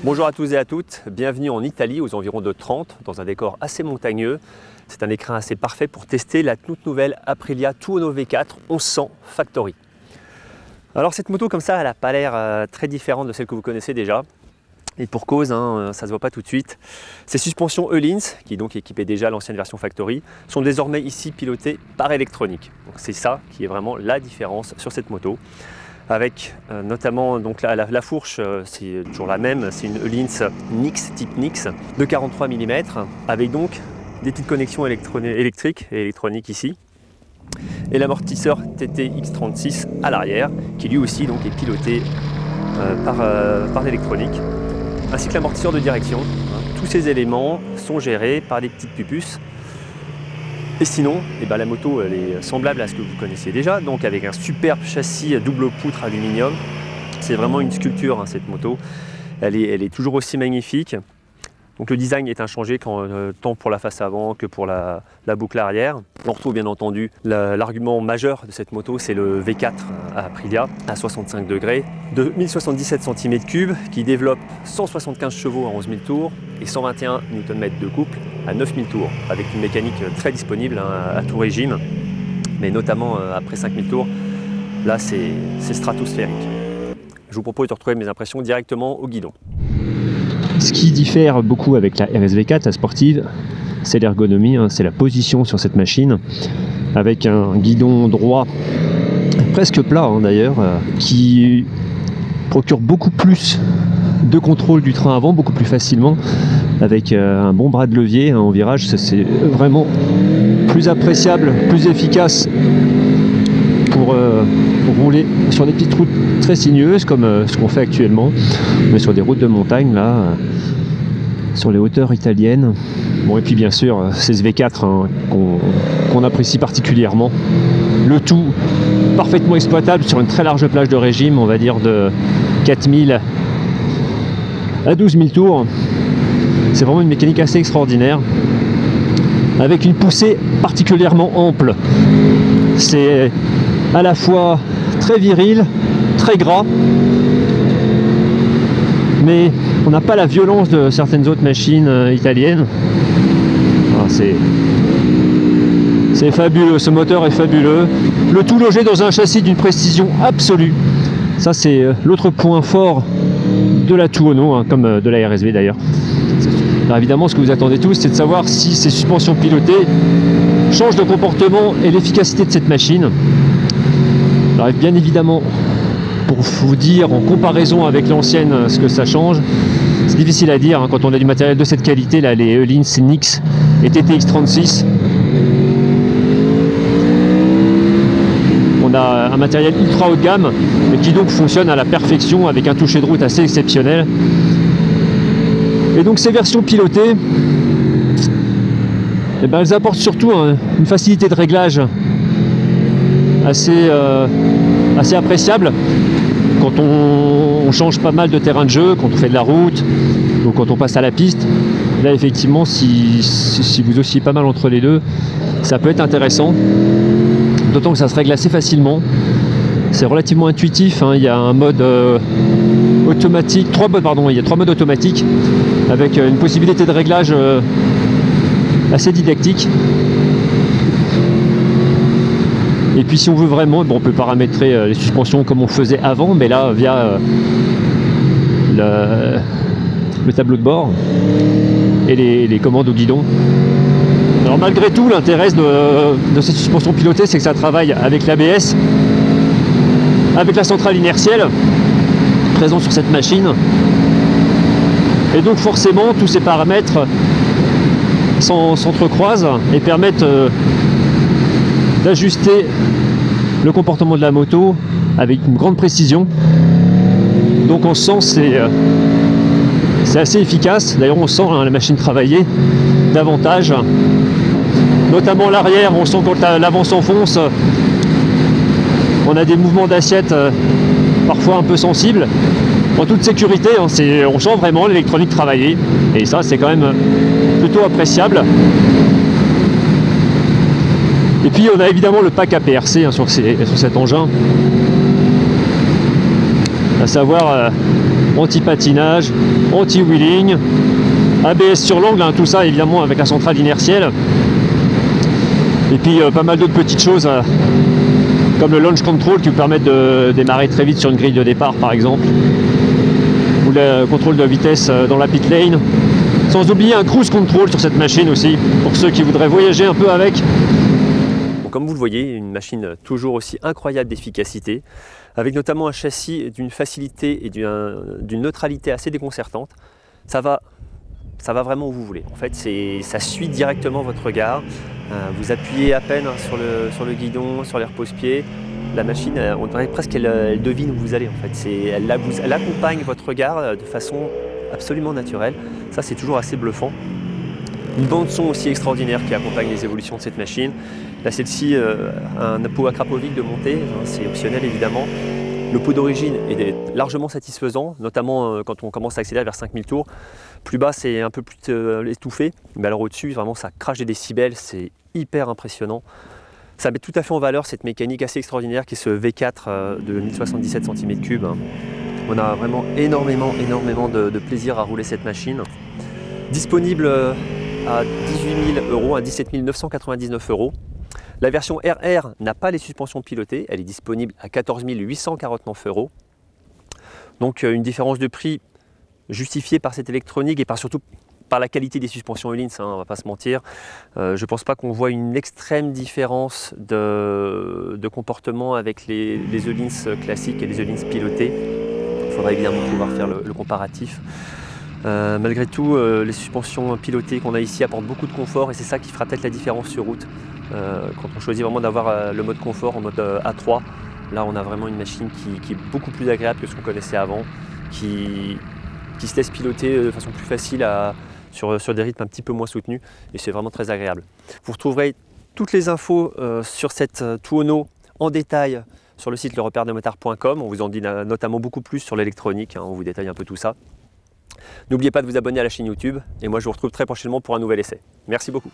Bonjour à tous et à toutes, bienvenue en Italie aux environs de Trente, dans un décor assez montagneux. C'est un écrin assez parfait pour tester la toute nouvelle Aprilia Tuono V4 1100 Factory. Alors cette moto comme ça, elle n'a pas l'air très différente de celle que vous connaissez déjà. Et pour cause, ça ne se voit pas tout de suite. Ces suspensions Öhlins, qui donc équipaient déjà l'ancienne version Factory, sont désormais ici pilotées par électronique. C'est ça qui est vraiment la différence sur cette moto. Avec notamment donc la fourche, c'est toujours la même, c'est une Öhlins Nix type Nix de 43 mm, avec donc des petites connexions électriques et électroniques ici. Et l'amortisseur TT X36 à l'arrière, qui lui aussi donc est piloté par l'électronique, ainsi que l'amortisseur de direction. Tous ces éléments sont gérés par des petites pupuses. Et sinon, la moto elle est semblable à ce que vous connaissez déjà, donc avec un superbe châssis double poutre aluminium. C'est vraiment une sculpture cette moto. Elle est toujours aussi magnifique. Donc le design est inchangé tant pour la face avant que pour la boucle arrière. On retrouve bien entendu l'argument majeur de cette moto, c'est le V4 à Aprilia à 65 degrés de 1077 cm3 qui développe 175 chevaux à 11 000 tours et 121 Nm de couple à 9 000 tours, avec une mécanique très disponible à tout régime, mais notamment après 5 000 tours, là c'est stratosphérique. Je vous propose de retrouver mes impressions directement au guidon. Ce qui diffère beaucoup avec la RSV4, la sportive, c'est l'ergonomie, c'est la position sur cette machine, avec un guidon droit, presque plat d'ailleurs, qui procure beaucoup plus de contrôle du train avant, beaucoup plus facilement, avec un bon bras de levier en virage. C'est vraiment plus appréciable, plus efficace pour rouler sur des petites routes très sinueuses comme ce qu'on fait actuellement, mais sur des routes de montagne là, sur les hauteurs italiennes. Bon, et puis bien sûr ces V4 qu'on apprécie particulièrement, le tout parfaitement exploitable sur une très large plage de régime, on va dire de 4000 à 12 000 tours. C'est vraiment une mécanique assez extraordinaire, avec une poussée particulièrement ample. C'est à la fois très viril, très gras, mais on n'a pas la violence de certaines autres machines italiennes. C'est fabuleux, ce moteur est fabuleux. Le tout logé dans un châssis d'une précision absolue. Ça c'est l'autre point fort de la Tuono, comme de la RSV d'ailleurs. Alors évidemment, ce que vous attendez tous, c'est de savoir si ces suspensions pilotées changent de comportement et l'efficacité de cette machine. Alors bien évidemment, pour vous dire en comparaison avec l'ancienne ce que ça change, c'est difficile à dire quand on a du matériel de cette qualité, là, les Öhlins Nix et TT X36. On a un matériel ultra haut de gamme, mais qui donc fonctionne à la perfection avec un toucher de route assez exceptionnel. Et donc ces versions pilotées, elles apportent surtout une facilité de réglage assez appréciable quand on change pas mal de terrain de jeu, quand on fait de la route ou quand on passe à la piste. Là effectivement, si vous oscillez pas mal entre les deux, ça peut être intéressant, d'autant que ça se règle assez facilement. C'est relativement intuitif, il y a un mode automatique, il y a 3 modes automatiques avec une possibilité de réglage assez didactique. Et puis si on veut vraiment, on peut paramétrer les suspensions comme on faisait avant, mais là via le tableau de bord et les commandes au guidon. Alors malgré tout, l'intérêt de ces suspensions pilotées, c'est que ça travaille avec l'ABS, avec la centrale inertielle présente sur cette machine. Et donc forcément, tous ces paramètres s'entrecroisent et permettent d'ajuster le comportement de la moto avec une grande précision. Donc en ce sens, c'est assez efficace. D'ailleurs, on sent la machine travailler davantage. Notamment l'arrière, on sent quand l'avant s'enfonce, on a des mouvements d'assiette parfois un peu sensibles. En toute sécurité, on sent vraiment l'électronique travailler. Et ça, c'est quand même plutôt appréciable. Et puis on a évidemment le pack APRC sur cet engin, à savoir anti-patinage, anti-wheeling, ABS sur l'angle, hein, tout ça évidemment avec la centrale inertielle. Et puis pas mal d'autres petites choses comme le launch control qui vous permet de démarrer très vite sur une grille de départ par exemple, ou le contrôle de vitesse dans la pit lane. Sans oublier un cruise control sur cette machine aussi, pour ceux qui voudraient voyager un peu avec. Bon, comme vous le voyez, une machine toujours aussi incroyable d'efficacité, avec notamment un châssis d'une facilité et d'une neutralité assez déconcertante. Ça va vraiment où vous voulez. En fait, ça suit directement votre regard. Vous appuyez à peine sur le guidon, sur les repose-pieds. La machine, on dirait presque qu'elle devine où vous allez. En fait. Elle accompagne votre regard de façon absolument naturelle. Ça, c'est toujours assez bluffant. Une bande son aussi extraordinaire qui accompagne les évolutions de cette machine. Là, celle-ci, un pot Akrapovic de montée, hein, c'est optionnel évidemment. Le pot d'origine est largement satisfaisant, notamment quand on commence à accélérer vers 5000 tours. Plus bas, c'est un peu plus étouffé, mais alors au-dessus, vraiment, ça crache des décibels, c'est hyper impressionnant. Ça met tout à fait en valeur cette mécanique assez extraordinaire qui est ce V4 de 1077 cm3. On a vraiment énormément de plaisir à rouler cette machine. Disponible à 18 000 €, à 17 999 €. La version RR n'a pas les suspensions pilotées, elle est disponible à 14 849 €. Donc une différence de prix justifiée par cette électronique et surtout par la qualité des suspensions Öhlins, hein, on ne va pas se mentir. Je ne pense pas qu'on voit une extrême différence de comportement avec les Öhlins classiques et les Öhlins pilotés. Il faudra évidemment pouvoir faire le comparatif. Malgré tout, les suspensions pilotées qu'on a ici apportent beaucoup de confort et c'est ça qui fera peut-être la différence sur route. Quand on choisit vraiment d'avoir le mode confort en mode A3, là on a vraiment une machine qui est beaucoup plus agréable que ce qu'on connaissait avant, qui se laisse piloter de façon plus facile sur des rythmes un petit peu moins soutenus et c'est vraiment très agréable. Vous retrouverez toutes les infos sur cette Tuono en détail sur le site lerepairedemotard.com. On vous en dit notamment beaucoup plus sur l'électronique, hein, on vous détaille un peu tout ça. N'oubliez pas de vous abonner à la chaîne YouTube et moi je vous retrouve très prochainement pour un nouvel essai. Merci beaucoup.